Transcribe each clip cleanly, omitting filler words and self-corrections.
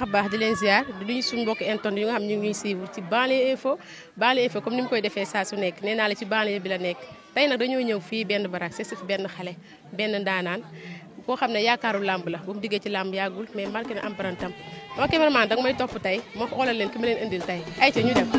baax a baax di leen ziar di nuyu suñu mbokk inton yi nga xam ñu ngi suivre ci banlieue info comme ni mu koy defee saa su nekk nee naa la ci banlieue bi la nekk tey nag dañoo ñëw fii benn barak c'est fi benn xale benn ndaanaan koo xam ne yaakaaru làmb la bu mu diggee ci làmb yàggul mais marqué na empreinte am dama cameraman danga may topp tey moo xoolal leen ki ma leen indil tey ay ca ñu dem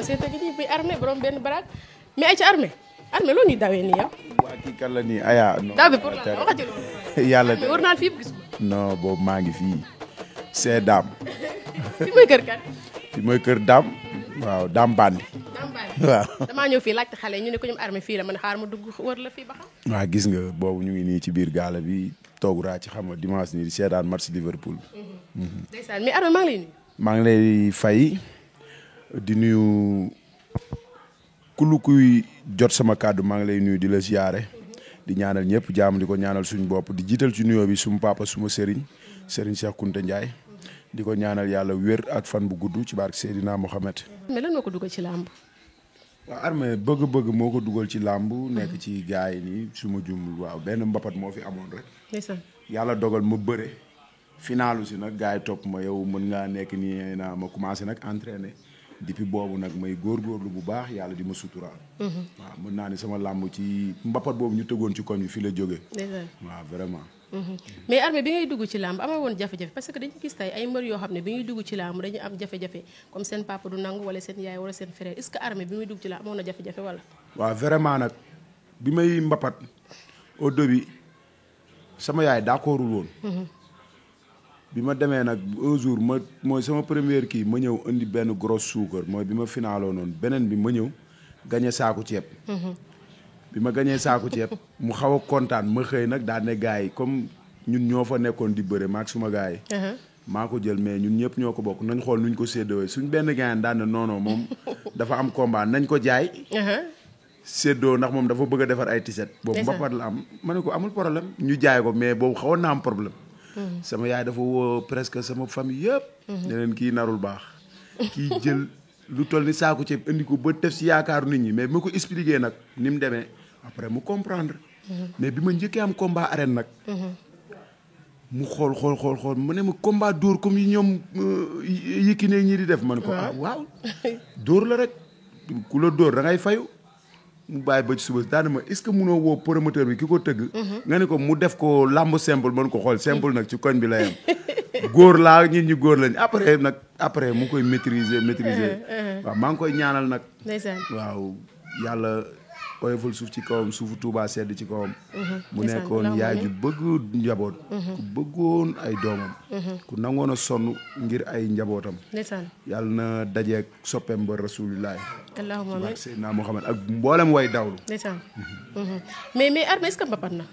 seen tagi nii buy armée borom benn baraak mais ay ci armée loo ñuy dawee nii yow. waa kii kan la nii aya non daw bi pour la wax ci loolu. yàlla mais war naa fi gis ko. non boobu maa ngi fii c'est Dame. fi mooy kër kan. fi mooy kër Dame. waaw Dame Bandi. Dame Bandi waaw. damaa ñëw fii laajte xale ñu ne ko ñoom armée fii la man xaar ma dugg wër la fii ba xam. waaw gis nga boobu ñu ngi nii ci biir gaala bi toog raa ci xam nga dimanche nii di seetaan match Liverpool. ndeysaan mais armée maa ngi lay nuyu. maa ngi lay fay di nuyu kullu kuy jot sama kàddu maa ngi lay nuyu di la ziyaare di ñaanal ñëpp jàmm di ko ñaanal suñu bopp di jiital ci nuyoo bi suma papa suma Serigne Cheikh Kounta Ndiaye di ko ñaanal yàlla wér ak fan bu gudd ci barke Seydina Mohamed. mais lan moo ko dugal ci làmb. waaw armée bëgg-bëgg moo ko dugal ci làmb nekk ci gars yi nii suma jumul waaw benn mbapat moo fi amoon rek. ndeysaan yàlla dogal ma bëre finalu si nag gars yi topp ma yow mën ngaa nekk nii naa ma commencé nag entraîner. depuis boobu nag may góorgóorlu bu baax yàlla di ma suturaal. waaw mën naa ni sama làmb ci mbapat boobu ñu tëggoon ci koñ bi fi la jógee. waaw vraiment. mais armée bi ngay dugg ci làmb amoo woon jafe-jafe parce que dañu gis tey ay mbër yoo xam ne bi ñuy dugg ci làmb dañu am jafe-jafe comme seen papa du nangu wala seen yaay wala seen frère est-ce que armée bi muy dugg ci làmb amoon na jafe-jafe wala. waaw vraiment nag bi may mbapat au début sama yaay d'accordul woon. bi ma demee nag un jour mooy sama première kii ma ñëw indi benn gros suukar mooy bi ma finaaloo noonu beneen bi ma ñëw gañe saaku ceeb. bi ma gañee saaku ceeb mu xaw a kontaan ma xëy nag daan ne gars yi comme ñun ñoo fa nekkoon di bëre maak suma gars yi. maa ko jël mais ñun ñëpp ñoo ko bokk nañ xool nuñ ko séddoo suñ benn gars daan ne non moom dafa am combat nañ ko jaay. séddoo ndax moom dafa bëgg a defar ay tiset. boobu mbapat la am ma ne ko amul problème ñu jaay ko mais boobu xawoon na am problème. sama yaay dafa woo presque sama famille yëpp. ne leen kii narul baax. kii jël lu toll ni saako ceeb indi ko ba def si yaakaaru nit ñi mais bi ma ko expliqué nag ni mu demee après mu comprendre. mais bi ma njëkkee am combat arène nag. mu xool mu ne ma combat dóor comme yi ñoom Yékini ñi di def. man ko waaw dóor la rek ku la dóor da ngay fayu. mu bàyyi ba ci suba daana ma est-ce que mënoo woo promoteur bi ki ko tëgg. nga ne ko mu def ko lamb simple mën ko xool simple nag ci koñ bi la yem. góor laa ñit ñi góor lañ après mu koy maîtriser. waaw maa ngi koy ñaanal nag. waaw yàlla oyoful suuf ci kawam suufu Touba sedd ci kawam. mu nekkoon yaay ju bëgg njaboot. ku bëggoon ay doomam. ku nangoon a sonn ngir ay njabootam. yàlla na dajeeg soppeem ba rasulillahi. allahumma amiin Seydina Mohamed ak mboolem way dawlu. ndeysaan mais armée est-ce que mbapat na.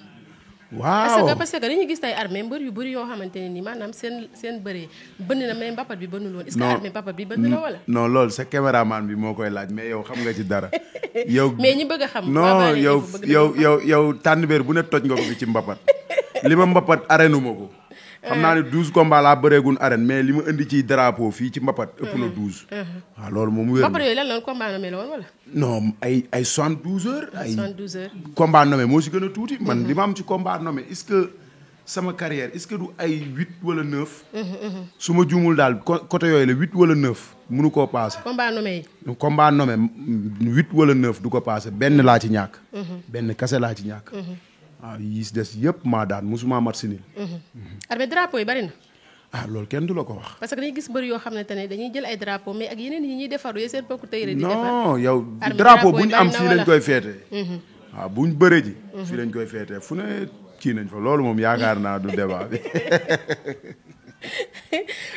waaw parce que dañuy gis tey armée mbër yu bëri yoo xamante ne nii maanaam seen bëree bënn na mais mbapat bi bënnul woon. est-ce que armée mbapat bi bënn na wala. non loolu sa caméraman bi moo koy laaj mais yow xam nga ci dara. yow mais ñi bëgg a xam. non yow tànn béer bu ne toj nga ko fi ci mbapat. li ma mbapat arène ma ko. xam naa ne 12 combats laa bëreegun arène mais li ma indi ci drapeau fii ci mbapat ëpp na 12. waaw loolu moom wér na mbapat yooyu lan la combat nommé la woon wala. non ay 72 heures. ay 72 heures. combat nommé moo si gën a tuuti. man li ma am ci combat nommé est-ce que sama carrière est-ce que du ay 8 wala 9. su ma juumul daal côté yooyu la 8 wala 9 mënu koo paase. combat nommé yi. combat nommé 8 wala 9 du ko paase benn laa ci ñàkk. benn kase laa ci ñàkk. waaw yi des yëpp maa daan musuma mat si nii. armée drapeau yi bari na. loolu kenn du la ko wax. parce que dañuy gis bëri yoo xam ne te ne dañuy jël ay drapeau mais ak yeneen yi ñuy defaru yi seen bokku tey di defar. non yow drapeau bu ñu am fii lañ koy feetee. waaw bu ñu bëree ji. fii lañ koy feetee fu ne kii nañ fa loolu moom yaakaar naa du débat bi.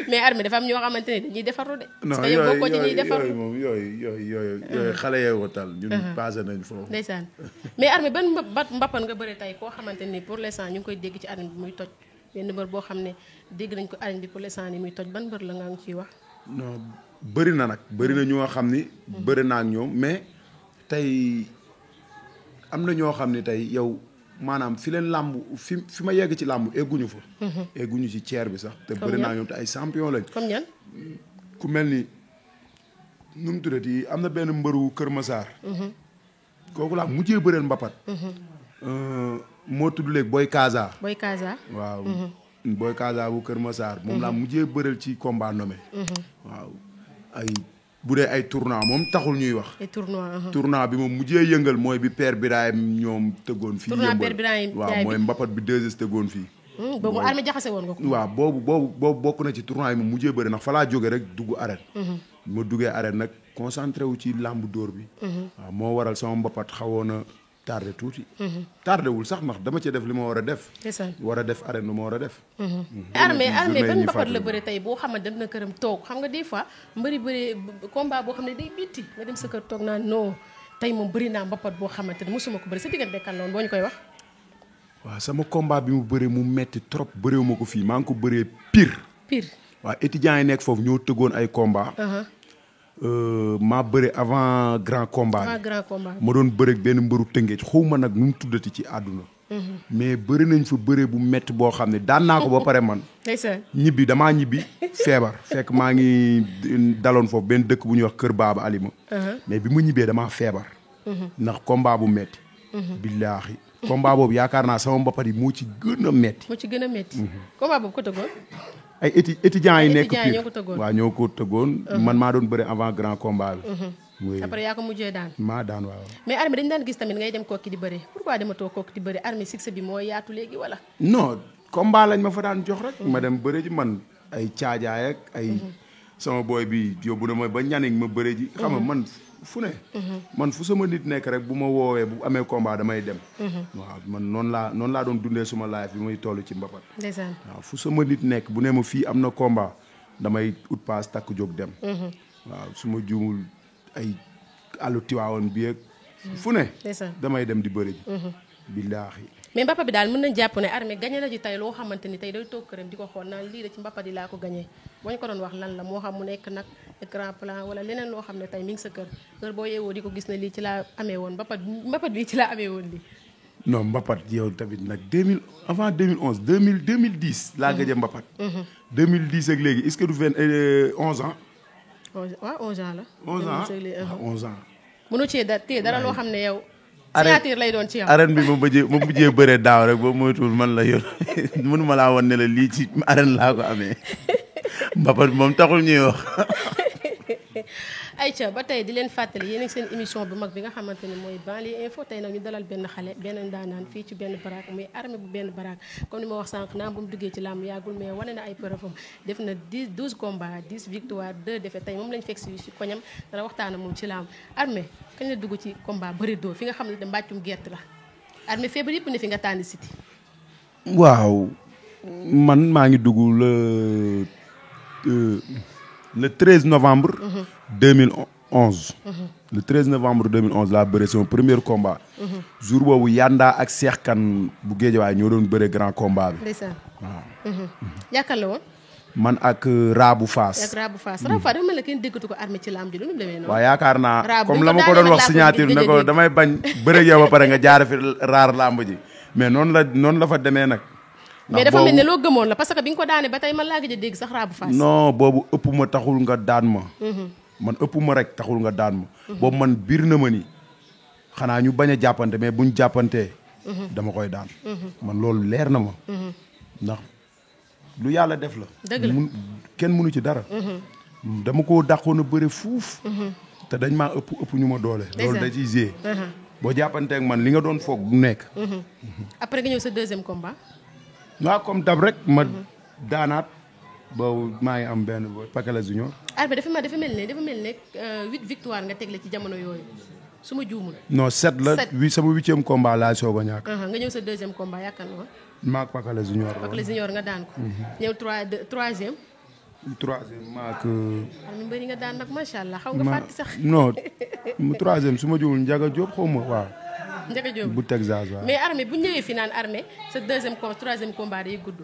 mais armée dafa am ñoo xamante ne dañuy defaru de. parce que yow bokkoo ci ñuy defaru yooyu moom yooyu xale yee watal ñun passé nañ foofu. ndeysaan mais armée ban mbappan nga bëri tey koo xamante ni pour l'instant ñu ngi koy dégg ci arène bi muy toj benn mbër boo xam ne dégg nañ ko arène bi pour l'instant ni muy toj ban mbër la nga ngi ciy wax. non bëri na nag bëri na ñoo xam ni. bëri naa ak ñoom mais tey am na ñoo xam ne tey yow maanaam fi leen làmb fi ma yegg ci làmb egguñu fa. egguñu ci ceer bi sax. te bëri naa ñoom te ay champion lañ. comme ñan. ku mel ni nu mu tuddati am na benn mbëru Kër Massar. kooku laa mujjee bëreel mbapat. moo tudd léegi Boy Kaza. Boy Kaza. waaw. Boy Kaza bu Kër Massar. moom laa mujjee bëreel ci combat nommé. waaw ay bu dee ay tournoi moom taxul ñuy wax. ay tournoi. tournoi bi moom mujjee yëngal mooy bi Père Birahim ñoom tëggoon fii. tournoi Père Birahim waaw mooy mbapat bi 2S tëggoon fii. boobu armée jaxase woon nga ko. waaw boobu bokk na ci tournoi yi mu mujjee bëri ndax fa laa jóge rek dugg arène. ma duggee arène nag concentré wu ci làmb dóor bi. waaw moo waral sama mbapat xawoon a tardé tuuti. tardé wul sax ndax dama ci def li ma war a def. war a def arène lu ma war a def. armée ban mbapat la bëri tey boo xam ne dem na këram toog xam nga des fois mbëri bëri combat boo xam ne day bitti nga dem sa kër toog naa non tey moom bëri naa mbapat boo xamante ne mosuma ko bëri sa diggante kan loon boo ñu koy wax. waaw sama combat bi mu bëree mu metti trop bëreewu ma ko fii maa ngi ko bëree pire. waaw étudiants yi nekk foofu ñoo tëggoon ay combat maa bëri avant grand combat ma doon bëri benn mbëru tëngeej xaw ma nag nu mu tuddati ci àdduna. mais bëri nañ fa bëre bu metti boo xam ne daan naa ko ba pare man. ñibbi damaa ñibbi feebar fekk maa ngi daloon foofu benn dëkk bu ñuy wax Kër Baaba Alima. mais bi ma ñibbee damaa feebar. ndax combat bu metti billaahi combat boobu yaakaar naa sama mbapat yi moo ci gën a metti. combat boobu ko tëggoon. ay étudiants yi nekk Pire waaw ñoo ko tëggoon. man maa doon bëre avant grand combat bi. après yaa ko mujjee daan. maa daan waaw. mais armée dañu daan gis tamit ngay dem kooki di bëre pourquoi dematoo kooki di bëre armée succès bi moo yaatu léegi wala. non combat lañ ma fa daan jox rek. ma dem bëre ji man ay caajaay ak ay. sama booy bi yóbbu na ma ba ñaning ma bëre ji. xam nga man fu ne. man fu sama nit nekk rek bu ma woowee bu amee combat damay dem. waaw man noonu laa doon dundee suma life bi may toll ci mbapat. ndeysaan waaw fu sama nit nekk bu ne ma fii am na combat damay ut paas takk jóg dem. waaw su ma juumul ay àllu tiwaawoon bi ak fu ne. damay dem di bëri ji. billaahi. mais mbappat bi daal mën nañ jàpp ne armée gagné na ji tey loo xamante ni tey day toog këram di ko xool naan lii de ci mbappat yi laa ko gagné boo ñu ko doon wax lan la moo xam mu nekk nag écran plan wala leneen loo xam ne tey mi ngi sa kër kër boo yeewoo di ko gis ne lii ci laa amee woon mbappat bi ci laa amee woon lii. non mbappat yow tamit nag avant 2011 2010 laa gëj a mbappat. 2010 ak léegi est-ce que du 11 ans. waaw 11 ans la. 11 ans. mënu cee téye dara loo xam ne yow. signature lay doon ci yow. arène bi ma mujjee bëree daaw rek ba moytuwul man la yor mënuma laa wan ne la lii ci arène laa ko amee mbapat moom taxul ñuy wax. ayca ba tey di leen fàttali yéen ak seen émission bu mag bi nga xamante ni mooy Banlieue Info tey nag ñu dalal benn xale benn ndaanaan fii ci benn baraak muy armée bu benn baraak comme ni ma wax sànq naam bu mu duggee ci làmb yàggul mais wane na ay preuve def na 12 combats 10 victoires 2 défaites tey moom lañ fekk si koñam dana waxtaana moom ci làmb armée kañ la dugg ci combat bëri doo fi nga xam ne de mbàccum gerte la armée feebar yëpp ne fi nga tànn siti waaw man maa ngi dugg le 13 novembre 2011 le 13 novembre 2011 laa bëre son premier combat jour boobu Yanda ak Cheikh Kane bu Géejawaay ñoo doon bëre grand combat bi ndeysaan waaw yaakaar la woon man ak Rabu Faas Rabu Faas dafa mel ne kenn déggatu ko armée ci lamb ji lu mu demee noonu waaw yaakaar naa comme la ma ko doon wax signature ne ko damay bañ bëre yow ba pare nga jaare fi raar lamb ji mais noonu la fa demee nag mais dafa mel ne loo gëmoon la parce que bi nga ko daane ba tey man laa gëj a dégg sax Rabu Faas non boobu ëpp ma taxul nga daan ma man ëpp ma rek taxul nga daan ma boobu man biir na ma ni xanaa ñu bañ a jàppante mais buñ jàppantee dama koy daan man loolu leer na ma ndax lu yàlla def la dëgg la kenn mënu ci dara dama koo dàqoon a bëre fuuf te dañ maa ëpp ñu ma doole loolu da ciy gée boo jàppanteek man li nga doon foog du nekk après nga ñëw sa deuxième combat waaw comme dab rek ma daanaat boobu maa ngi am benn booy Pakala Junior. arbitre dafa mel ne 8 victoire nga tegle ci jamono yooyu su ma juumul. non 7 la 8 sama 8e combat laa soog a ñàkk. nga ñëw sa deuxième combat yaakaar naa. maa ak Pakala Junior la Pakala Junior nga daan ko. ñëw troisième. maa ak. xam mbëri nga daan nag macha allah xaw nga fàtte sax. non troisième su ma juumul Ndiaga Diop xaw ma waaw. Ndiaga Diop bu Texas waaw. mais armée bu ñëwee fi naan armée sa troisième combat day gudd.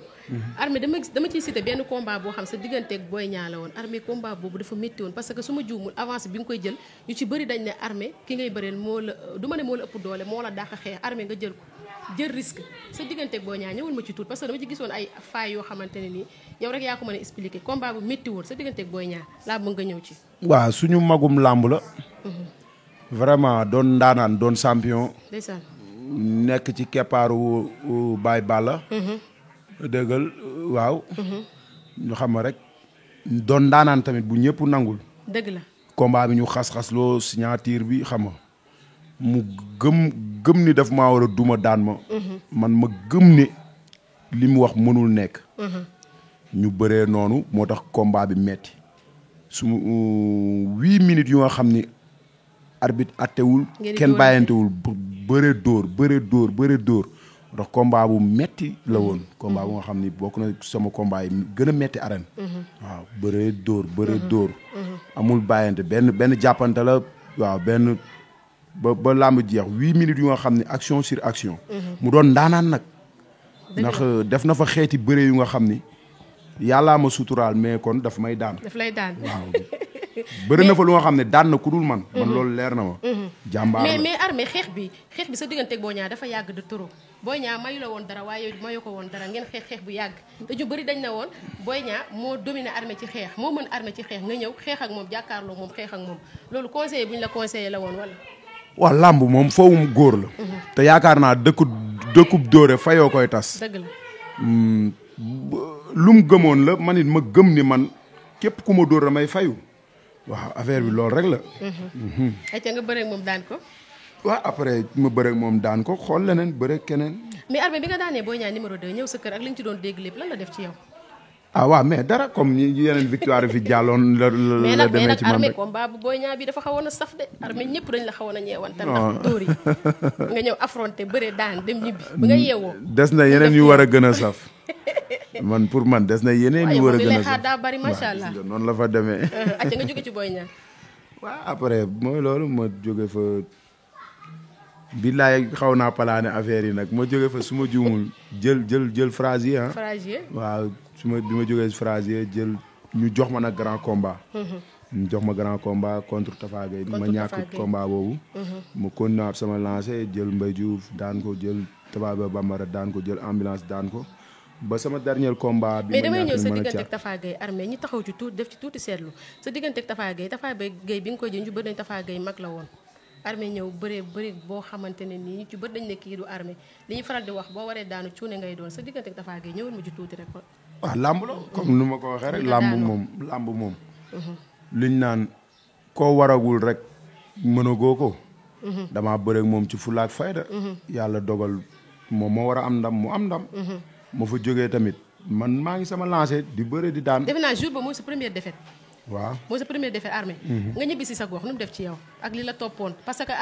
armée dama ciy cité benn combat boo xam sa digganteeg Boy Niang la woon armée combat boobu dafa métti woon parce que su ma juumul avance bi nga koy jël ñu ci bëri dañ ne armée ki ngay bëreel moo la du ma ne moo la ëpp doole moo la dàq xeex armée nga jël ko jël risque sa digganteeg Boy Niang ñëwal ma ci tuut parce que dama ci gisoon ay failles yoo xamante ne nii yow rek yaa ko mën a expliquer combat bu métti woon sa digganteeg Boy Niang laa bëgg nga ñëw ci. waaw suñu magum làmb la. vraiment doon ndaanaan doon champion. ndeysaan. nekk ci keppaaru Baye Balla. dëggal waaw. ñu xam rek doon ndaanaan tamit bu ñëpp nangul. dëgg la. combat bi ñu xas-xas loo signature bi xam nga mu gëm ni daf maa war a duma daan ma. man ma gëm ne li mu wax mënul nekk. ñu bëree noonu moo tax combat bi metti su 8 minutes yu nga xam ni arbitre attewul kenn bàyyantewul bëree dóor ndax combat bu metti la woon. combat bu nga xam ni bokk na sama combat yi gën a metti arène. waaw bëree dóor. amul bàyyante benn jàppante la waaw benn ba làmb jeex 8 minutes yu nga xam ne action sur action. mu doon ndaanaan nag. ndax def na fa xeeti bëre yu nga xam ni yàllaa ma suturaal mais kon daf may daan. daf lay daan waaw. bëri na fa lu nga xam ne daan na ku dul man. man loolu leer na ma. jàmbaar la mais Armé xeex bi sa digganteeg Boy Niang dafa yàgg de trop Boy Niang mayu la woon dara waaye mayu ko woon dara ngeen xeex bu yàgg te ñu bëri dañ na woon Boy Niang moo dominé Armé ci xeex moo mën Armé ci xeex nga ñëw xeex ak moom jàkkaarloo moom xeex ak moom loolu conseiller bu ñu la conseillé la woon wala. waaw làmb moom foofu góor la. te yaakaar naa dëkkub dóore fayoo koy tas. dëgg la. lu mu gëmoon la man it ma gëm ni man képp ku ma dóor damay fayu. waaw affaire bi loolu rek la. ayca nga bëreeg moom daan ko. waaw après ma bëreeg moom daan ko xool leneen bëreeg keneen. mais Armé bi nga daanee Boy Niang numéro 2 ñëw sa kër ak li ñu ci doon dégg lépp lan la def ci yow. ah waaw mais dara comme ñi yeneen victoire fi jàlloon la demee ci man Armé combat bu Boy Niang bi dafa xawoon a saf de Armé ñëpp dañ la xawoon a ñeewantal ndax dóor yi nga ñëw affronté bëre daan dem ñibbi bi nga yeewoo. des na yeneen yu war a gën a saf. man pour man des na yeneen yu war a gën a xaar daa bari macha allah noonu la fa demee. acca nga jóge ci Boy Niang. waaw après mooy loolu ma jóge fa billaay xaw naa palaane affaire yi nag ma jóge fa su ma juumul jël Frazier ah. Frazier waaw bi ma jógee Frazier jël ñu jox ma nag grand combat. ñu jox ma grand combat contre Tafa Gueye ma ñàkk combat boobu. ma continué sama lancé jël Mbaye Diouf daan ko jël Tafa Bambara daan ko jël ambulance daan ko. ba sama dernier combat bi mais damay ñëw sa diggante ak Tafa Gueye Armé ñi taxaw ci tuuti def ci tuuti seetlu sa diggante ak Tafa Gueye bi nga koy jël ñu bëri nañ Tafa Gueye mag la woon Armé ñëw bëri boo xamante ne nii ñu ci bëri dañ ne kii du Armé li ñuy faral di wax boo waree daanu cuune ngay doon sa diggante ak Tafa Gueye ñëwal ma ci tuuti rek. waaw làmb la comme nu ma ko waxee rek làmb moom liñ naan koo waragul rek mënagoo ko. damaa bëre ak moom ci fulaak fayda. yàlla dogal moom moo war a am ndam mu am ndam. ma fa jógee tamit man maa ngi sama lancé di bëre di daan. defe naa jour ba mooy sa première défaite. waaw mooy sa première défaite Armé. nga ñibbi si sa gox nu mu def ci yow ak li la toppoon parce que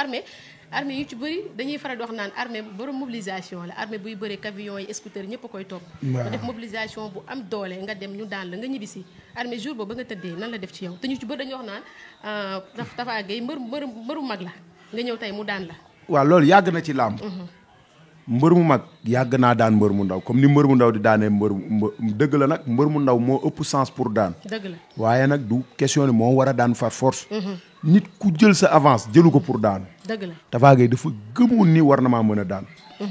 Armé yu ci bëri dañuy faral di wax naan Armé borom mobilisation la Armé buy bëre camion yi scooter ñëpp a koy topp. nga def mobilisation bu am doole nga dem ñu daan la nga ñibbi si Armé jour ba nga tëddee nan la def ci yow te ñu ci bëri dañuy wax naan Tafa Gueye mbëru mag la nga ñëw tey mu daan la. waaw loolu yàgg na ci làmb. mbër mu mag yàgg naa daan mbër mu ndaw comme ni mbër mu ndaw di daanee dëgg la nag mbër mu ndaw moo ëpp sens pour daan. dëgg la waaye nag du question ni moo war a daan par force. nit ku jël sa avance jëlu ko pour daan. dëgg la Tafa Gueye dafa gëmoon ni war na maa mën a daan.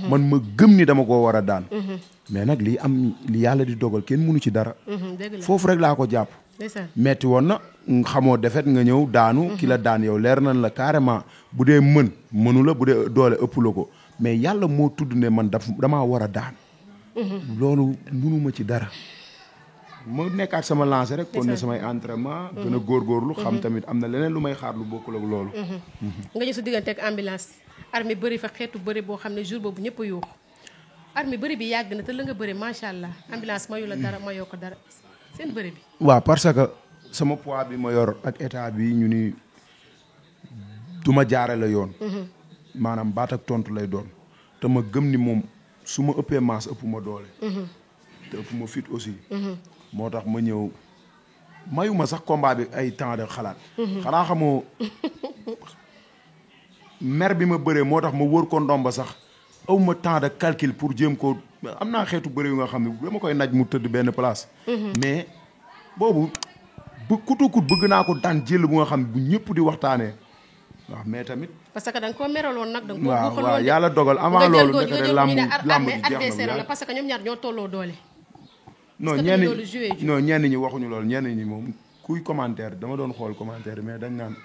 man ma gëm ni dama koo war a daan. mais nag li yàlla di dogal kenn mënu ci dara. dëgg la foofu rek laa ko jàpp. metti woon na xamoo defet nga ñëw daanu. ki la daan yow leer nañ la carrément bu dee mënu la bu dee doole ëpp la ko. mais yàlla moo tudd ne man damaa war a daan. loolu mënuma ci dara. ma nekkaat sama lancé rek. kon ne samay entraînement. gën a góorgóorlu. xam tamit am na leneen lu may xaar lu bokkul ak loolu. nga ñëw sa diggante ak ambulance. Armé bëri fa xeetu bëri boo xam ne jour boobu ñëpp a yuux. Armé bëri bi yàgg na te la nga bëri macha allah ambulance mayu la dara mayoo ko dara seen bëri bi. waaw parce que sama poids bi ma yor ak état bi ñu ni du ma jaare la yoon. maanaam baat ak tontu lay doon te ma gëm ni moom su ma ëppee masse ëpp ma doole. te ëpp ma fit aussi. moo tax ma ñëw mayuma sax combat bi ay temps de xalaat. xanaa xamoo mer bi ma bëree moo tax ma wër ko ndomba sax aw ma temps de calcul pour jéem ko am naa xeetu bëri yu nga xam ne dama koy naj mu tëdd benn place. mais boobu bu kutukut bëgg naa ko daan jël bu nga xam ne bu ñëpp di waxtaanee. waaw mais tamit. parce que da nga koo meraloon nag. da nga koo waaw buuxaloon waaw yàlla dogal avant loolu. nga jël lamb ñu ne lamb Armé ji jeex adversaire na la parce que ñoom ñaar ñoo tolloo doole. non est-ce que ñenn loolu joué ji. non ñenn ñi waxuñu loolu ñenn ñi moom kuy commentaire dama doon xool commentaire mais dañ naan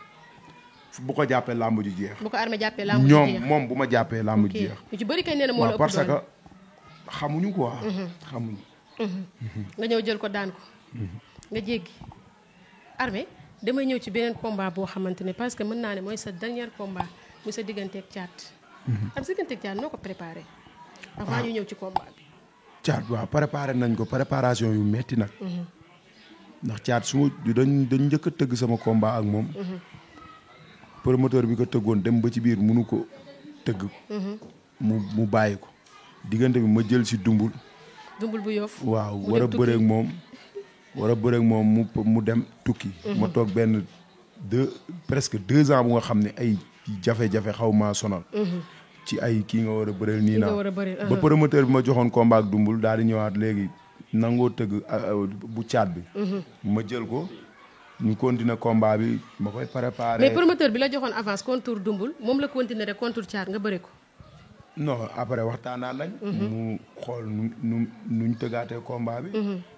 bu ko jàppee lamb ji jeex. bu ko Armé jàppee lamb ji jeex ñoom moom bu ma jàppee lamb ji jeex. ñu ci bëri kay nee na moo la ëpp parce doole. que xamuñu quoi. xamuñu. nga ñëw jël ko daan ko. nga jéggi Armé damay ñëw ci beneen combat boo xamante ne parce que mën naa ne mooy sa dernier combat muy sa digganteeg Thiat. am sa digganteeg Thiat noo ko préparé. avant ñu ñëw ci combat bi. Thiat waaw préparé nañ ko préparation yu metti nag. ndax Thiat su ma dañ njëkk a tëgg sama combat ak moom. promoteur bi ko tëggoon dem ba ci biir mënu ko tëgg. mu bàyyi ko. diggante bi ma jël si dumbul. dumbul bu Yoff. waaw war a bëreeg moom. war a bëreeg moom mu dem tukki. ma toog benn presque 2 ans bu nga xam ne ay jafe-jafe xaw maa sonal. ci ay kii nga war a bëreel nii naa ba promoteur bi ma joxoon combat ak dumbul daal di ñëwaat léegi nangoo tëgg bu Thiat bi. ma jël ko ñu continuer combat bi ma koy préparer. mais promoteur bi la joxoon avance contour dumbul moom la continuer rek contour Thiat nga bëre ko. non après waxtaanaan nañ. mu xool nuñ tëggaatee combat bi.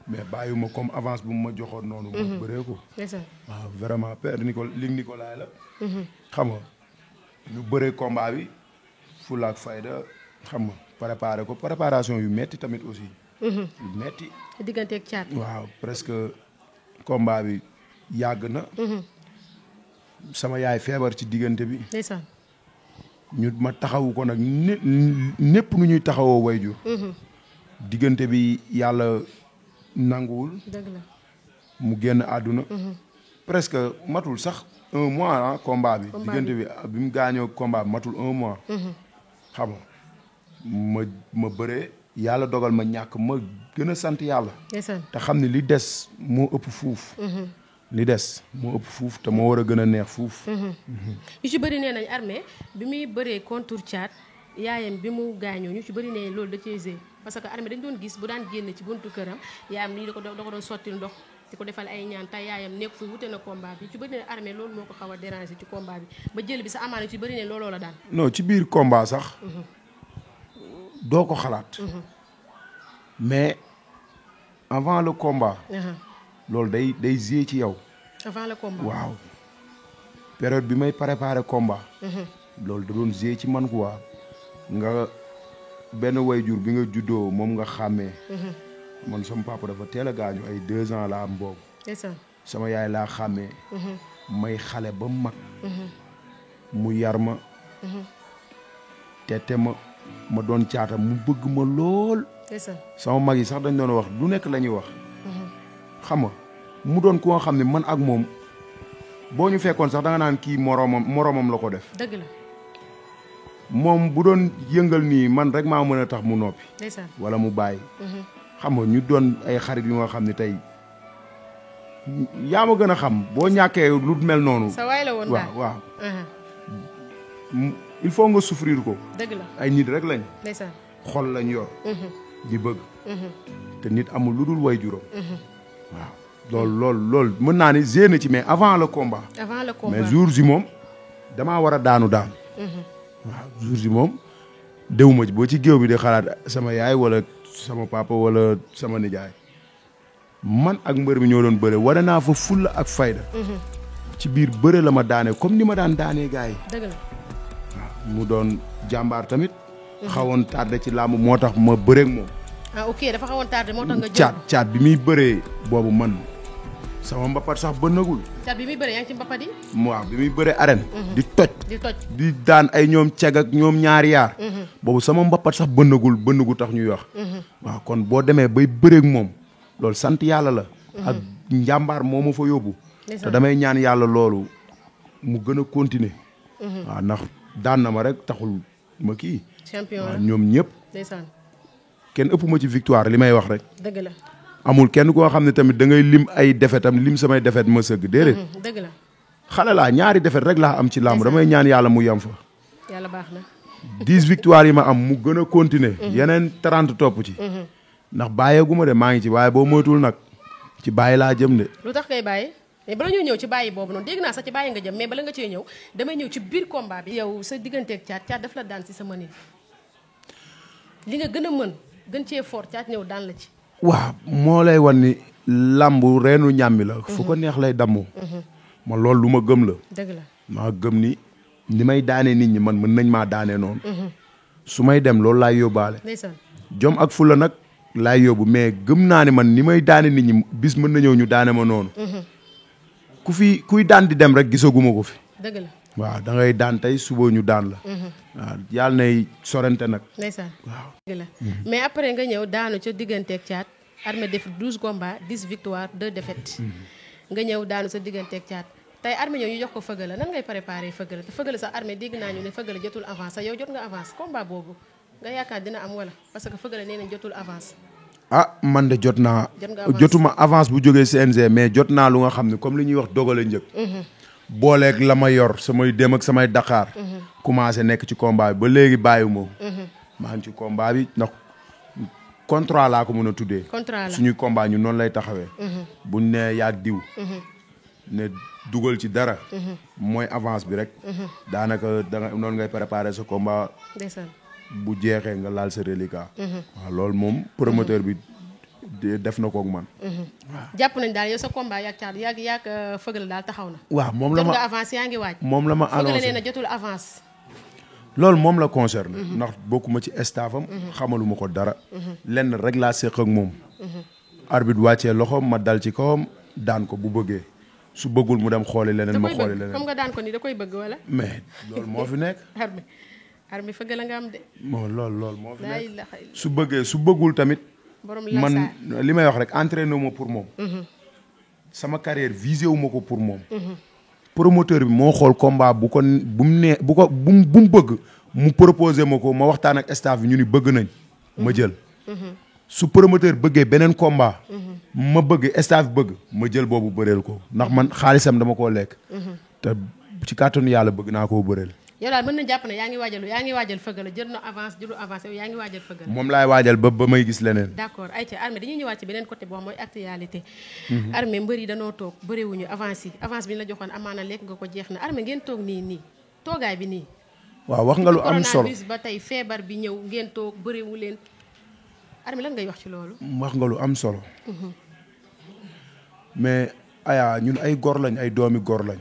mais bàyyiwuma comme avance bu ma joxoon noonu. ma bëree ko. waaw vraiment père Nicolas la. xam nga ñu bëree combat bi fulla ak fayda xam nga préparé ko préparation yu metti tamit aussi. yu metti. digganteeg Thiat. waaw presque combat bi yàgg na. sama yaay feebar ci diggante bi. ndeysaan. ñu ma taxawu ko nag ñépp nu ñuy taxawoo wayjur. diggante bi yàlla nanguwul. dëgg la. mu génn àdduna. presque matul sax 1 mois ah combat bi. diggante bi mu gaañoo combat bi matul 1 mois. xam nga ma bëree yàlla dogal ma ñàkk ma gën a sant yàlla. te xam ne li des moo ëpp fuuf. li des moo ëpp fuuf te moo war a gën a neex fuuf. ñu ci bëri nee nañ Armé bi muy bëree contour Thiat yaayam bi mu gaañoo ñu ci bëri nee loolu da cee parce que Armé dañ doon gis bu daan génn ci buntu këram yaayam nii da ko doon sotti ndox di ko defal ay ñaan tey yaayam nekk fi wute na combat bi ci bëri ne Armé loolu moo ko xaw a déranger ci combat bi ba jël bi sa amaana ci bëri ne looloo la daan. non ci biir combat sax. doo ko xalaat. mais avant le combat. loolu day jouer ci yow. avant le combat waaw. période bi may préparer combat. loolu da doon jouer ci man quoi. nga benn wayjur bi nga juddoo moom nga xàmmee. man sama papa dafa teel a gaañu ay 2 ans laa am boobu. sama yaay laa xàmmee. may xale ba mag. mu yar ma. tete ma doon caata mu bëgg ma lool. sama mag yi sax dañ doon wax lu nekk la ñuy wax. xam nga mu doon ku nga xam ne man ak moom boo ñu fekkoon sax da nga naan kii moroomam la ko def. dëgg la. moom bu doon yëngal nii man rek maa mën a tax mu noppi. wala mu bàyyi. xam nga ñu doon ay xarit yu nga xam ne tey yaa ma gën a xam boo ñàkkee lu mel noonu. sa waay la woon daal waaw. il faut nga souffrir ko. dëgg la ay nit rek lañ. xol lañ yor. di bëgg. te nit amul lu dul way juróom. waaw loolu mën naa ni génn ci mais avant le combat. mais jour ji moom damaa war a daanu. waaw jour ji moom déwuma ci boo ci géew bi di xalaat sama yaay wala sama papa wala sama nijaay man ak mbër mi ñoo doon bëre wane naa fa fulla ak fayda. ci biir bëre la ma daane comme ni ma daan daanee gars yi. dëgg la. waaw mu doon jàmbaar tamit. xawoon tardé ci làmb moo tax ma bëreeg moom. ok dafa xawoon tardé moo tax nga jël caat bi muy bëree boobu man sama mbapat sax bënnagul. caat bi muy bëree yaa ngi ci mbapat yi. waaw bi muy bëree arène. di toj di daan ay ñoom ceg ak ñoom ñaari yaar. boobu sama mbapat sax bënnagul tax ñuy wax. waaw kon boo demee bay bëreeg moom loolu sant yàlla la. ak njàmbaar moo ma fa yóbbu. te damay ñaan yàlla loolu mu gën a continuer. waaw ndax daan na ma rek taxul ma kii. champion waaw ñoom ñëpp. ndeysaan. kenn ëpp ma ci victoire li may wax rek. dëgg la. amul kenn koo xam ne tamit da ngay lim ay defetam lim samay defet ma sëgg déedéet. dëgg la. xale laa ñaari defet rek laa am ci làmb damay ñaan yàlla mu yem fa. yàlla baax na. 10 victoire yi ma am mu gën a continuer. yeneen 30 topp ci. ndax bàyyeegu ma de maa ngi ci waaye boo moytuwul nag ci bàyyi laa jëm de. lu tax ngay bàyyi. mais bala ñoo ñëw ci bàyyi boobu noonu dégg naa sax ci bàyyi nga jëm mais bala nga cee ñëw damay ñëw ci biir combat bi. yow sa digganteeg caat daf la daan si sa mënin li nga gën a mën gën cee fort caat ñëw daan la ci. waaw moo lay wan ni làmb reenu ñàmmi la. fu ko neex lay dammoo. ma loolu lu ma gëm la. dëgg la maa gëm ni may daanee nit ñi man mën nañ maa daanee noonu. su may dem loolu laay yóbbaale. ndeysaan jom ak fula nag laay yóbbu mais gëm naa ne man ni may daane nit ñi bis mën na ñëw ñu daane ma noonu. kuy daan di dem rek gisaguma ko fi. dëgg la waaw da ngay daan tey suba ñu daan la. waaw yàlla nay sorante nag. ndeysaan waaw dëgg la mais après nga ñëw daanu ca digganteeg caat Armé def 12 combats 10 victoires 2 défaites. nga ñëw daanu sa digganteeg caat tey Armé ñëw ñu jox ko Feugeula nan ngay préparé Feugeula te Feugeula sax Armé dégg naa ñu ne Feugeula jotul avance sax yow jot nga avance combat boobu nga yaakaar dina am wala parce que Feugeula nee nañ jotul avance. Man de jot naa. jotuma avance bu jógee CNG mais jot naa lu nga xam ne comme li ñuy wax dogale njëkk. booleeg la ma yor samay dem ak samay Dakar. commencé nekk ci combat bi ba léegi bàyyiwuma. maa ngi ci combat bi ndax contrat laa ko mën a tuddee. contrat la suñuy combat ñu noonu lay taxawee. buñ ne yaag diw. ne dugal ci dara. mooy avance bi rek. daanaka danga noonu ngay préparer sa combat. ndeysaan bu jeexee nga laal sa reliquat. waaw loolu moom promoteur bi def na ko ak man. waaw jàpp nañ daal yow sa combat yaag caat yaag Feugeula daal taxaw na. waaw moom la ma jot nga avance yaa ngi waaj. moom la ma annoncé Feugeula nee na jotul avance. loolu moom la concerné. ndax bokkuma ci staffam. xamaluma ko dara. lenn rek laa séq ak moom. arbitre wàccee loxoom ma dal ci kawam daan ko bu bëggee su bëggul mu dem xooli leneen ma xooli leneen. comme nga daan ko ni da koy bëgg wala. mais loolu moo fi nekk. Armé Feugeula nga am de. bon loolu moo fi laa nekk ilaha illa su bëggee su bëggul tamit. borom man li may wax rek entraîné wu ma pour moom. sama carrière visé wu ma ko pour moom. promoteur bi moo xool combat bu mu bëgg mu proposé ma ko ma waxtaan ak staff bi ñu ni bëgg nañ ma jël. su promoteur bëggee beneen combat. ma bëgg staff bëgg ma jël boobu bëreel ko ndax man xaalisam dama koo lekk. te ci kàttanu yàlla bëgg naa koo bëreel. yow daal mën na jàpp ne yaa ngi waajal Feugeula jël na avance jëlu avance yow yaa ngi waajal Feugeula. moom laay waajal ba may gis leneen. d'accord ayca Armé dañuy ñëwaat ci beneen côté boo xam mooy actualité. Armé mbër yi danoo toog bëriwuñu avance bi ñu la joxoon amaana lekk nga ko jeex na Armé ngeen toog nii toogaay bi nii. waaw wax nga lu am solo coronavirus ba tey feebar bi ñëw ngeen toog bëriwu leen Armé lan ngay wax ci loolu. wax nga lu am solo. mais aya ñun ay gor lañ ay doomi gor lañ.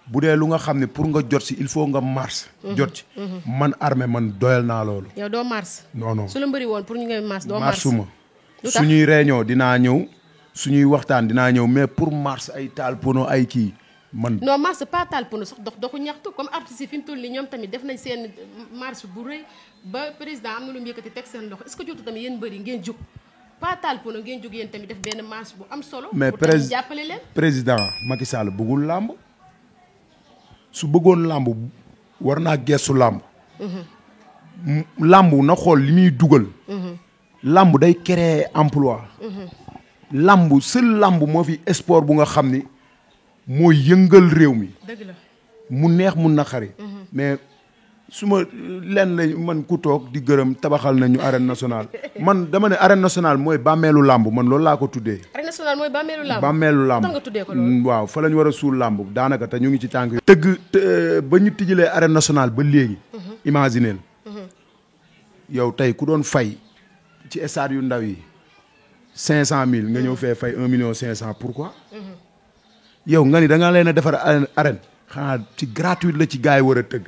bu dee lu nga xam ne pour nga jot si il faut nga mars. jot ci man Armé man doyal naa loolu. yow doo mars. non su la mbëri woon pour ñu ngay mars doo mars. marsuma suñuy réunion dinaa ñëw suñuy waxtaan dinaa ñëw mais pour mars ay taal pono ay kii man. non mars pas taal pono sax doxu ñaxtu comme artistes yi fi mu toll nii ñoom tamit def nañ seen marche bu rëy ba président am na lu mu yëkkati teg seen loxo est-ce que jotu tamit yéen mbëri ngeen jóg pas taal pono ngeen jóg yéen tamit def benn marche bu am solo. mais jàppale leen. président Macky Sall bëggul làmb. su bëggoon làmb war naa gestu làmb. làmb na xool li muy dugal. làmb day créer emploi. làmb seul làmb moo fi sport bu nga xam ni mooy yëngal réew mi. dëgg la mu neex mu naqari. mais su ma lenn la man ku toog di gërëm tabaxal nañu arène nationale man dama ne arène nationale mooy bàmmeelu làmb man loolu laa ko tuddee. arène nationale mooy bàmmeelu làmb. bàmmeelu làmb nga tuddee ko loolu. waaw fa la ñu war a suul làmb daanaka te ñu ngi ci tànk yi. tëgg ba ñu tijjilee arène nationale ba léegi. imagineel yow tey ku doon fay ci stade yu ndaw yi 500000 nga ñëw fee fay 1,500,000 pourquoi. yow nga ni da nga leen a defar arène. xanaa ci gratuite la ci gars yi war a tëgg.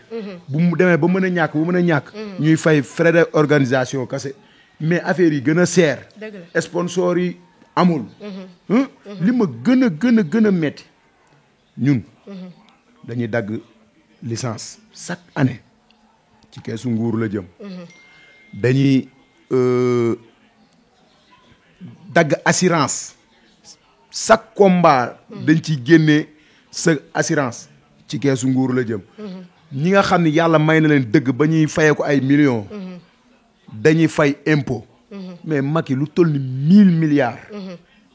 bu mu demee ba mën a ñàkk ñuy fay frais de organisation kase mais affaire yi gën a seer. sponsor yi amul. li ma gën a metti ñun. dañuy dagg licence chaque année ci keesu nguur la jëm. dañuy dagg assurance chaque combat dañ ciy génnee sa assurance. ci keesu nguur la jëm. ñi nga xam ne yàlla may na leen dëgg ba ñuy fayee ko ay millions. dañuy fay impôt. mais Macky lu toll ni 1000 milliards.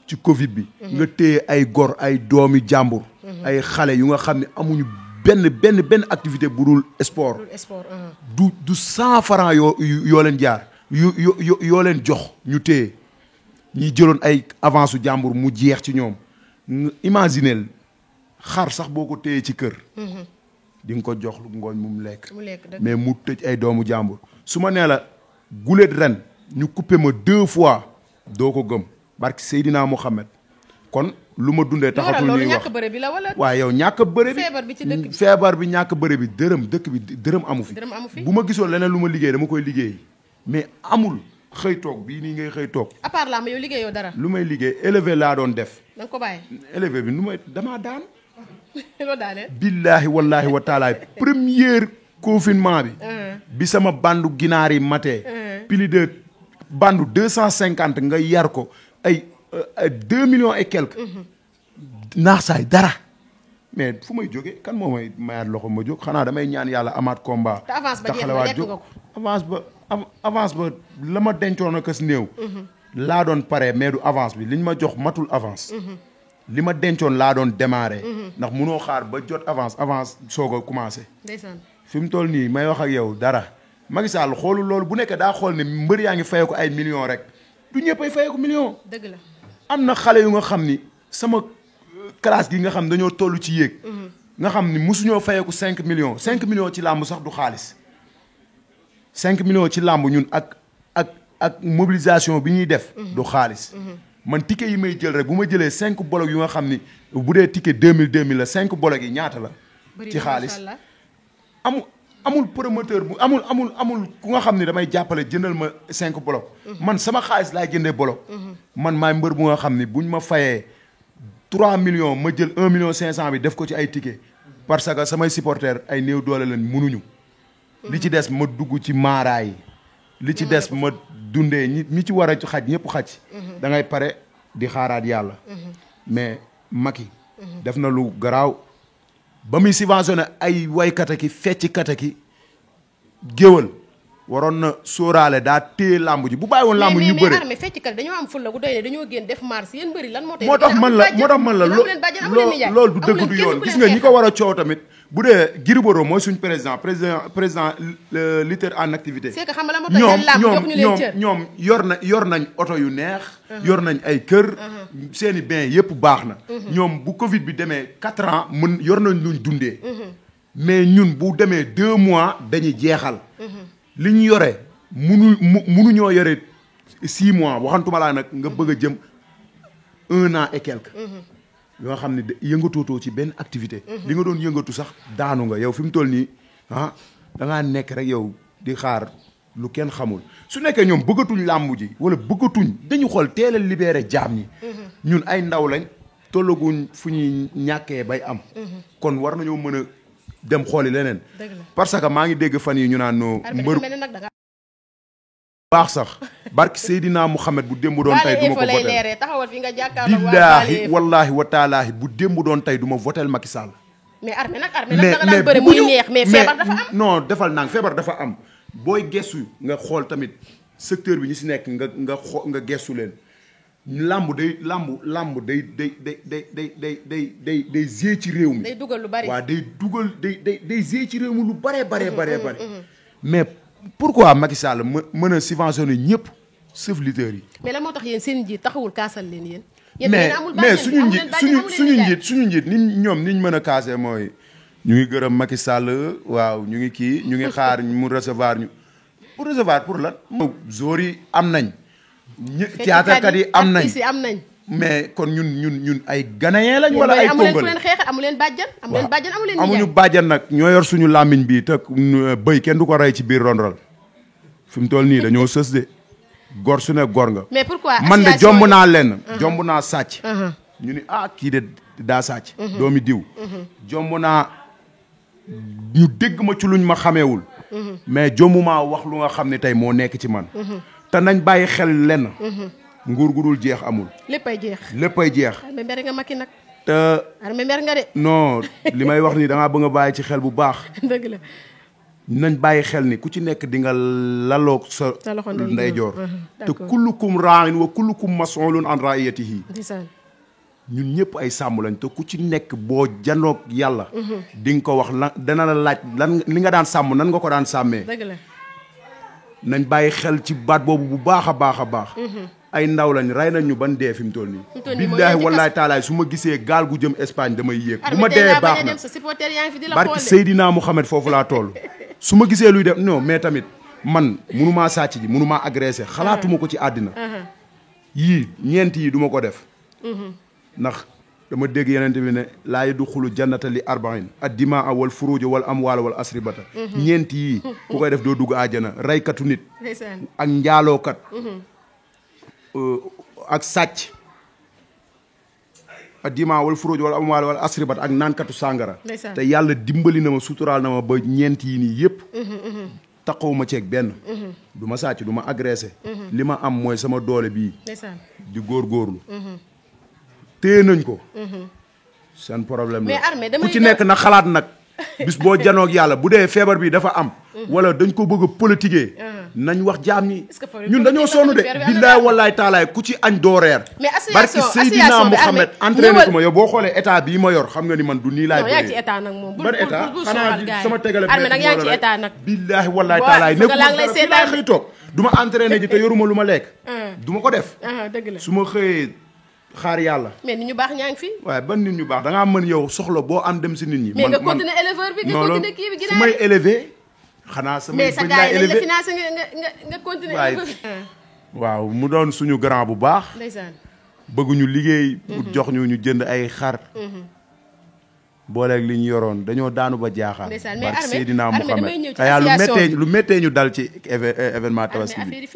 ci Covid bi. nga téye ay gor ay doomi jàmbur. ay xale yu nga xam ne amuñu benn activité bu dul sport. du 100 francs yoo leen jaar yoo leen jox ñu téye ñi jëloon ay avance su jàmbur mu jeex ci ñoom imagineel xar sax boo ko téyee ci kër di nga ko jox lu ngooñ mu lekk mais mu tëj ay doomu jàmbur su ma nee la guléet ren ñu coupé ma 2 fois doo ko gëm barki Seydina Mohamed kon lu ma dundee taxatul ñuy wax waaye yow ñàkk bëre bi feebar bi ñàkk bëre bi dëkk bi dërëm amu fi bu ma gisoon leneen lu ma liggéey dama koy liggéey mais amul xëy toog bii nii ngay xëy toog à part là yow liggéeyoo dara lu may liggéey élevé laa doon def da nga ko bàyyi élevé bi nu may damaa daan loo daanee billaahi wallaahi wa taala premier confinement bi sama bandu ginaar yi matee plus de bandu 250 nga yar ko ay 2 millions et quelques naax saay dara mais fu may jógee kan moo may mayaat loxo ma jóg xanaa damay ñaan yàlla amaat combat te avance ba jeex na lekk nga ko avance ba la ma dencoon a kës néew laa doon pare mais du avance bi liñ ma jox matul avance li ma dencoon laa doon démarrer ndax munoo xaar ba jot avance soog a commencé fi mu toll nii may wax ak yow dara Macky Sall xoolul loolu bu nekkee daa xool ne mbër yaa ngi fayee ko ay millions rek du ñëpp ay fayee ko millions dëgg la am na xale yu nga xam ni sama classe gi nga xam dañoo toll ci yéeg nga xam ni mosuñoo fayee ko 5 millions 5 millions ci làmb sax du xaalis 5 millions ci làmb ñun ak mobilisation bi ñuy def du xaalis man ticket yi may jël rek bu ma jëlee 5 bolok yu nga xam ni bu dee ticket 2000 la 5 bolok yi ñaata la ci xaalis amul promoteur bu amul ku nga xam ni damay jàppale jëndal ma 5 bolok man sama xaalis laay jëndee bolok man maay mbër bu nga xam ni buñ ma fayee 3 millions ma jël 1 million 500 bi def ko ci ay ticket parce que samay supporters ay néew doole leen mënuñu li ci des ma dugg ci maaraay yi li ci des ma dundee ñi ci war a xaj ñëpp xaj da ngay pare di xaaraat yàlla mais Macky def na lu garaaw ba muy subventionné ay waykata ki fecc kata ki géwal waroon na sóoraale daa téye làmb ji bu bàyyi woon làmb ñu bëre mais fecckat dañoo am fulla gu doy ne dañoo génn def mars yéen bëri lan moo tax man la loolu du dëgg du yoon gis nga ñi ko war a coow tamit bu dee Gris Bordeaux mooy suñ président lutteur en activité c'est que xam nga la moo tax làmb ñoom yor nañ oto yu neex yor nañ ay kër seeni bien yëpp baax na ñoom bu Covid bi demee 4 ans yor nañ luñ dundee mais ñun bu demee 2 mois dañuy jeexal li ñu yore munuñoo yore 6 mois waxantuma laa nag nga bëgg a jëm 1 an et quelque yoo xam ne yëngatootoo ci benn activité li nga doon yëngatu sax daanu nga yow fi mu toll nii da ngaa nekk rek yow di xaar lu kenn xamul su nekkee ñoom bëggatuñ làmb ji wala bëggatuñ dañu xool teel a libéré jaam ñi ñun ay ndaw lañ tollaguñ fu ñuy ñàkkee bay am kon war nañoo mën a dem xooli leneen parce que maa ngi dégg fan yi ñu naan noo mbër baax sax barki Seydina Mouhamed bu démb doon tey du ma ko votel billaahi wallaahi wa taalaahi bu démb doon tey du ma votel Macky Sall mais armée nag danga daan bëri muy neex mais feebar dafa am non defal nang feebar dafa am booy gestu nga xool tamit secteur bi ñu si nekk nga gestu leen làmb day zee ci réew mi day dugal lu bari waaw day zee ci réew mi lu bare mais pourquoi Macky Sall mën a subventionner ñëpp sauf lutteurs yi mais la moo tax yéen seen njiit taxawul kaasal leen yéen mais suñu njiit niñ mën a kaase mooy ñu ngi gërëm Macky Sall waaw ñu ngi xaar mu recevoir ñu pour recevoir pour lan jour yi am nañ théâtre yi am nañ mais kon ñun ay ghanéen lañ wala ay congolais amu leen bàjjan amuñu bàjjan nag ñoo yor suñu làmmiñ bi te bëy kenn du ko rey ci biir ronral fi mu toll nii dañoo sës de gor su ne gor nga mais pourquoi man de jomb naa lenn jomb naa sàcc ñu ni kii de daa sàcc doomi diw jomb naa ñu dégg ma ci luñ ma xameewul mais jombumaa wax lu nga xam ne tey moo nekk ci man te nañ bàyyi xel lenn nguur gu dul jeex amul léppay jeex armée mer nga Macky nag te armée mer nga de non li may wax nii da ngaa bëgg a bàyyi ci xel bu baax dëgg la nañ bàyyi xel ni ku ci nekk di nga laloog sa ndeyjoor te kullukum raa'in wa kullukum mas'ulun an ra'iyatihi ñun ñëpp ay sàmm lañ te ku ci nekk boo janoog yàlla di nga ko wax dana la laaj lan li nga daan sàmm nan nga ko daan sàmmee dëgg la nañ bàyyi xel ci baat boobu bu baax a baax ay ndaw lañ rey nañ ñu ban dee fi mu toll nii. billaahi wallaahi taalaay su ma gisee gaal gu jëm Espagne damay yéeg. bu ma dee baax na barki Seydina Mouhamed foofu laa toll. su ma gisee luy def non mais tamit man munumaa sàcc ji munumaa agressé xalaatuma ko ci àddina. yii ñeent yi duma ko def. ndax dama dégg yeneen bi ne laa yadxulu jannata li arba'in ad-dimaa wal furuuj wal amwaal wal asribata. ñeent yii ku koy def doo dugg àjjana reykatu nit. ak njaalookat. ak sàcc ak dimaa wal furuuj wala amwaal wala asribat ak naankatu sàngara te yàlla dimbali na ma suturaal na ma ba ñeent yi nii yëpp taxaw ma ceeg benn du ma sàcc du ma agressé li ma am mooy sama doole bii di góorgóorlu téye nañ ko seen problème la ku ci nekk na xalaat nag bis boo janoog yàlla bu dee feebar bi dafa am wala dañ ko bëgg a politiquer nañ wax jaam ñi ñun dañoo sonn de billaay wallaay taalaay ku ci añ doo reer barki Seydina Mouhamed entraîné ku ma yow boo xoolee état bii ma yor xam nga ni man du nii laay bëree état nag moom ban état xanaa sama tegale nag yaa ngi ci état nag billaay wallaay taalaay nekk fi laay xëy toog du ma entraîné ji te yoruma lu ma lekk du ma ko def dëgg la su ma xëyee xaar yàlla mais nit ñu baax ñaa ngi fi waaye ban nit ñu baax da ngaa mën yow soxla boo am dem si nit ñi mais nga continuer éleveur bi nga continuer kii bi fu may élevé xanaa samay bëñ laay élevé mais sa gars yi nga continuer waaw mu doon suñu grand bu baax ndeysaan bëgguñu liggéey pour jox ñu jënd ay xar booleeg li ñu yoroon dañoo daanu ba jaaxaan barke Seydina Mouhamed xayaa lu méttee ñu dal ci événement tabaski bi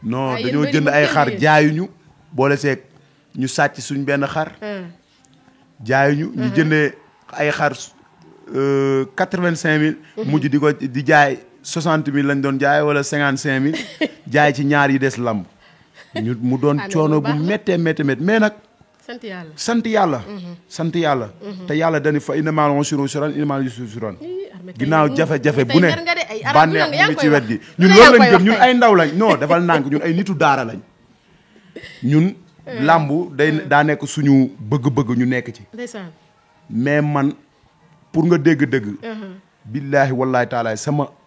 non dañoo jënd ay xar jaayuñu boole seeg ñu sàcc suñ benn xar jaayuñu ñu jëndee ay xar 85 000 mujj di jaay 60 000 lañ doon jaay wala 55 000 jaay ci ñaar yi des lamb ñu mu doon coono bu méttee mais nag sant yàlla te yàlla dañu fa inna ma'al usri yusran inna ma'al yusri yusran ginnaaw jafe-jafe bu ne bànneex mu ngi ci wet gi ñun loolu lañ gëm ñun ay ndaw lañ non defal nànk ñun ay nitu daara lañ ñun làmbu daa nekk suñu bëgg-bëgg ñu nekk ci mais man pour nga dégg-dëgg billaahi wallaahi taalaay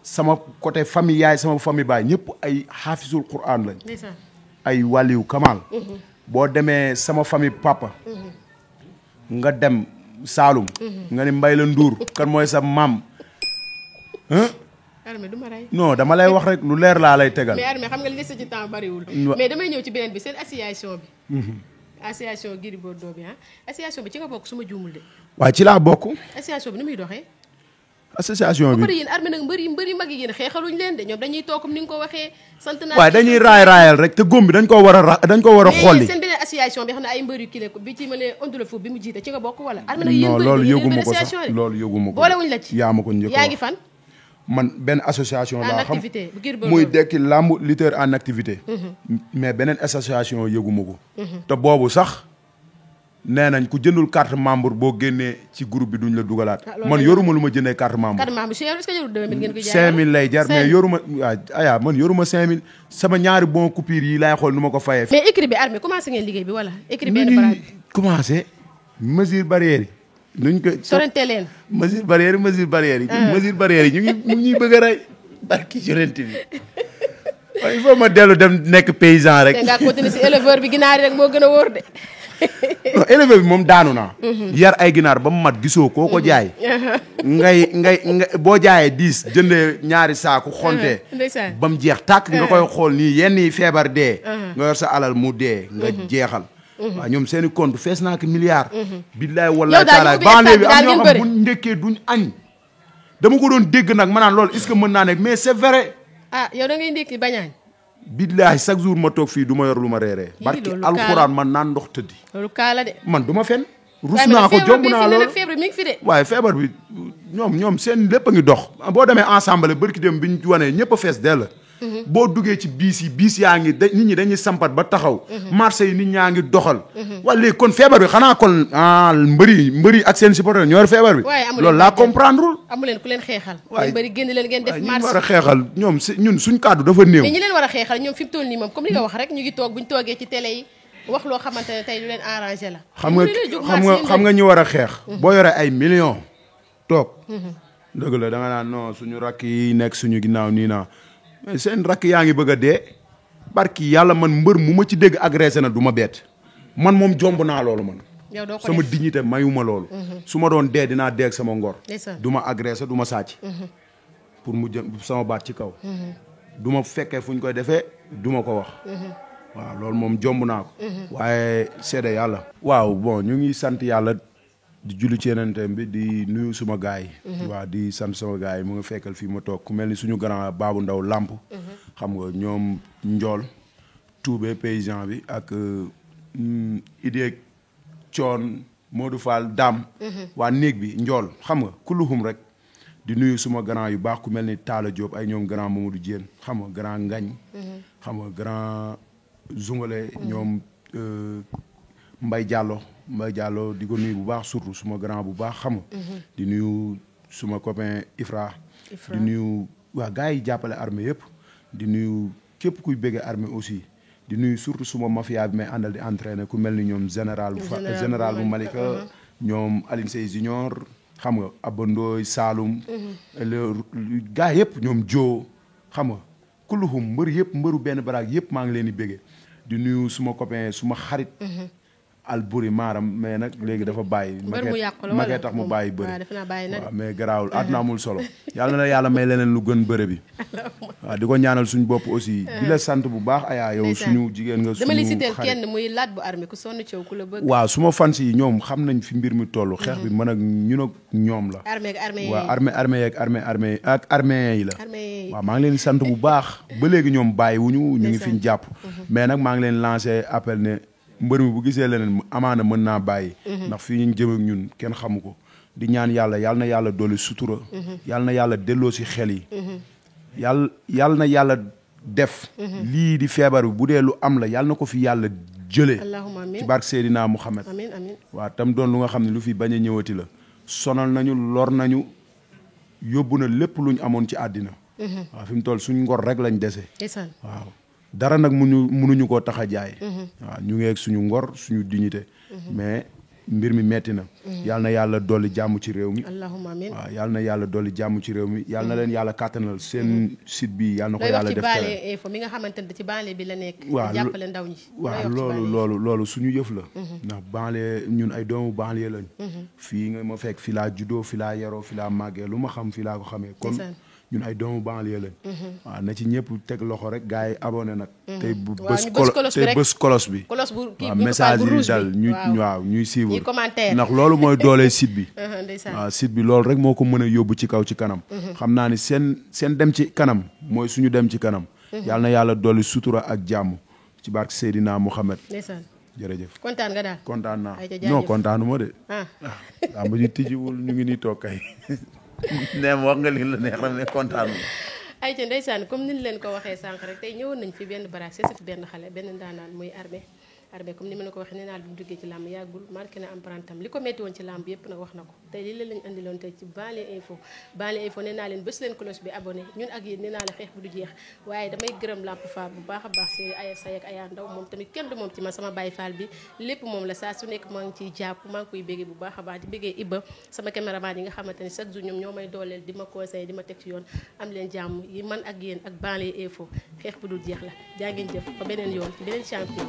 sama côté famille yaay sama famille baay ñëpp ay xaafisul quran lañ ay wàlliyu kamal boo demee sama famille papa nga dem Saalum nga ni Mbay la Nduur kan mooy sa maam Armé du ma rey non dama lay wax rek lu leer laa lay tegal mais Armé xam nga li des ci temps bariwul mais damay ñëw ci beneen bi seen association bi association Gris Bordeaux bi association bi ci nga bokk su ma juumul de waaw ci laa bokk association bi nu muy doxee association bi ba pare yéen Armé nag mbër yi mag yi yéen xeexaluñ leen de ñoom dañuy toog comme ni nga ko waxee sant naa waaye dañuy raayal rek te góom bi dañ ko war a xolli seen beneen association bi xam ne ay mbër yu kii la bi ci ma ne ondula foofu bi mu jiite ci nga bokk wala Armé nag yéen non loolu yëguma ko sax loolu yëguma ko boolewuñ la ci yaa ma ko njëkk yaa ngi fan man benn association laa xam muy muy dekki làmb lutteur en activité mais beneen association yëguma ko te boobu sax nee nañ ku jëndul carte membre boo génnee ci groupe bi duñ la dugalaat man yoruma lu ma jëndee carte membre. carte membre cher est-ce que jarul 2000 ngeen ko jaay 5000 lay jar mais yoruma waaw man yoruma 5000 sama ñaari bon coupure yi laay xool nu ma ko fayee. mais écrit bi Armé commencé ngeen liggéey bi wala. écrit benn baraag commencé mesure barrière yi. nuñ ko sorante leen. mesure barrière yi. mesure barrière yi ñu ngi ñuy bëgg a rey barki sorante bi. waaye il faut ma dellu dem nekk paysan rek. te nga continuer si éleveur bi ginaar yi rek moo gën a wóor de. non éleveur bi moom daanu naa. yar ay ginaar ba mu mat gisoo koo ko jaay. ngay boo jaayee 10 jëndee ñaari saaku xontee. ba mu jeex tàkk nga koy xool nii yenn yi feebar dee. nga yor sa alal mu dee nga jeexal. waaw ñoom seen i compte fees naa ko milliard. billaay wallaay taalaay banlieue bi am ñoo xam bu njëkkee duñ añ. dama ko doon dégg nag ma naan loolu est-ce que mën naa nekk mais c'est vrai. ah yow da ngay ndékki bañaañ. billaahi chaque jour ma toog fii du ma yor lu ma reeree. barki alxuraan man naan ndox tëddi. loolu kaala de. man du ma fen rus naa ko jomb naa loolu feebar bi mi ngi fi de. waaye feebar bi ñoom seen lépp a ngi dox. boo demee ensemble barki dem bi ñu wanee ñëpp a fees dell. boo duggee ci biis yaa ngi nit ñi dañuy sampat ba taxaw. marché yi nit ñaa ngi doxal. waaye léegi kon feebar bi xanaa kon mbëri ak seen supporter ñoo yor feebar bi. loolu laa comprendreul. amu leen ku leen xeexal. waaye mbëri génn leen ngeen def marché. ñi war a xeexal ñoom ñun suñ kàddu dafa néew. mais ñi leen war a xeexal ñoom fi mu toll nii moom comme li nga wax rek ñu ngi toog buñ toogee ci télé yi wax loo xamante ne tey lu leen arrangé la. xam nga ñu war a xeex. boo yoree ay millions toog. dëgg la da nga naan non suñu rakk yi nekk suñu ginnaaw nii naa mais seen rakk yaa ngi bëgg a dee barki yàlla man mbër mu ma ci dégg agressé na du ma bett man moom jomb naa loolu man. yow doo ko sama def dignité mayuma loolu. su ma doon dee dinaa dee ak sama ngor. ndeysaan. du ma agressé du ma sàcc. pour mu jëm sama baat ci kaw. du ma fekkee fu ñu koy defee du ma ko wax. waaw loolu moom jomb naa ko. waaye seede yàlla. waaw bon ñu ngi sant yàlla di julli ci yeneenteem bi di nuyu suma gaay yi. waaw di sant sama gaay yi mu nga fekkal fii ma toog ku mel ni suñu grand Babou Ndaw làmp xam nga ñoom Njool Toubé paysan bi ak Idée Coon Modou Fall Dame. waa néeg bi Njool xam nga kulluhum rek. di nuyu suma grand yu baax ku mel ni Talla Diop ay ñoom grand Mamadou Diène xam nga grand Ngañ. xam nga grand Zungale ñoom Mbay Diallo di ko nuyu bu baax surtout suma grand bu baax xam nga. di nuyu suma copain Ifra. di nuyu waa gars yi jàppale armée yëpp. di nuyu képp kuy bëggee armée aussi. di nuyu surtout suma mafia bi may àndal di entraîner ku mel ni ñoom général bu Malika ñoom Aline Sey Junior xam nga Abandooy Saloum. gars yëpp ñoom Joo xam nga kulluhum mbër yëpp mbëru benn baraag yëpp maa ngi leen di béggee di nuyu suma copain suma xarit. Alburi maaram mais nag léegi dafa bàyyi. mbër mu yàqu la magee tax mu bàyyi bëri. waaw defe naa bàyyi na waaw mais garaawul àdduna amul solo. yàlla na yàlla may leneen lu gën bëre bi. waaw di ko ñaanal suñu bopp aussi. di la sant bu baax ayaa yow suñu jigéen nga. suñu dama li citeel kenn muy laat bu armée ku sonn coow ku la bëgg. waaw suma fans yi ñoom xam nañ fi mbir mi toll. xeex bi mën ak ñun ak ñoom la. armée ak armée yi waaw armée ak armée yi la. waaw maa ngi leen di sant bu baax. ba léegi ñoom bàyyi wuñu ñu ngi fi ñu jàpp. mais nag maa ngi leen lancé appel ne mbër mi bu gisee leneen amaana mën naa bàyyi. ndax fii ñu jëm ak ñun kenn xamu ko. di ñaan yàlla na yàlla dolli sutura. yàlla na yàlla delloo si xel yi. yàlla na yàlla def. lii di feebar bi bu dee lu am la yàlla na ko fi yàlla jëlee. allahumma amiin ci barke Seydina Muhammad. amiin amiin. waaw tam doon lu nga xam ne lu fi bañ a ñëwati la. sonal nañu lor nañu yóbbu na lépp luñ amoon ci àddina. waaw fi mu toll suñ ngor rek lañ dese. waaw. dara nag mënuñu koo tax a jaay. waaw ñu ngi ak suñu ngor suñu dignité. mais mbir mi metti na. yàlla na yàlla dolli jàmm ci réew mi. allahumma amiin. waaw yàlla na yàlla dolli jàmm ci réew mi yàlla na leen yàlla kàttanal seen site bi yàlla na ko yàlla def. Baale Info mi nga xamante ne ci banlieue bi la nekk. waaw jàppale ndaw ñi. waaw loolu suñu yëf la. ndax banlieue ñun ay doomu banlieue lañ. fii nga ma fekk fi laa juddoo fi laa yaroo fi laa màggee lu ma xam fi laa ko xamee kon. ñun ay doomu banlieue lañ. waaw na ci ñëpp teg loxo rek gars yi abonné nag. tey bës kolos bi. waaw message yi dal ñuy suivre. ndax loolu mooy doole site bi. waaw site bi loolu rek moo ko mën a yóbbu ci kaw ci kanam. xam naa ni seen dem ci kanam mooy suñu dem ci kanam. yàlla na yàlla dolli sutura ak jàmm ci barke Seydina Mouhamed. jërëjëf kontaan nga daal. kontaan naa non kontaanu ma de. waaw ba ñu tijjiwul ñu ngi nii toog kay. neem wax nga li la neex rek ne kontaan na. ayca ndeysaan comme ni ñu leen ko waxee sànq rek tey ñëwoon nañ fi benn baraak seet fi benn xale benn ndaanaan muy armée comme ni ma la ko waxee nee naa bi mu duggee ci làmb yàggul marqué na empreinte am li ko metti woon ci làmb yëpp nag wax na ko tey lii la lañ andiloon tey ci Banlieue Info nee naa leen bés leen cloche bi abonné ñun ak yéen nee naa la xeex bu du jeex waaye damay gërëm Lamp Fall bu baax a baax si Aya Say ak Aya Ndaw moom tamit kenn du moom ci man sama Baye Fall bi lépp moom la saa su nekk maa ngi ciy jàpp maa ngi koy béggee bu baax a baax di béggee Ibba sama caméraman yi nga xamante ni chaque jour ñoom ñoo may dooleel di ma conseil di ma teg ci yoon am leen jàmm yi man ak yéen ak Banlieue Info xeex bu dul jeex la jaa ngeen jëf ba beneen yoon ci beneen champion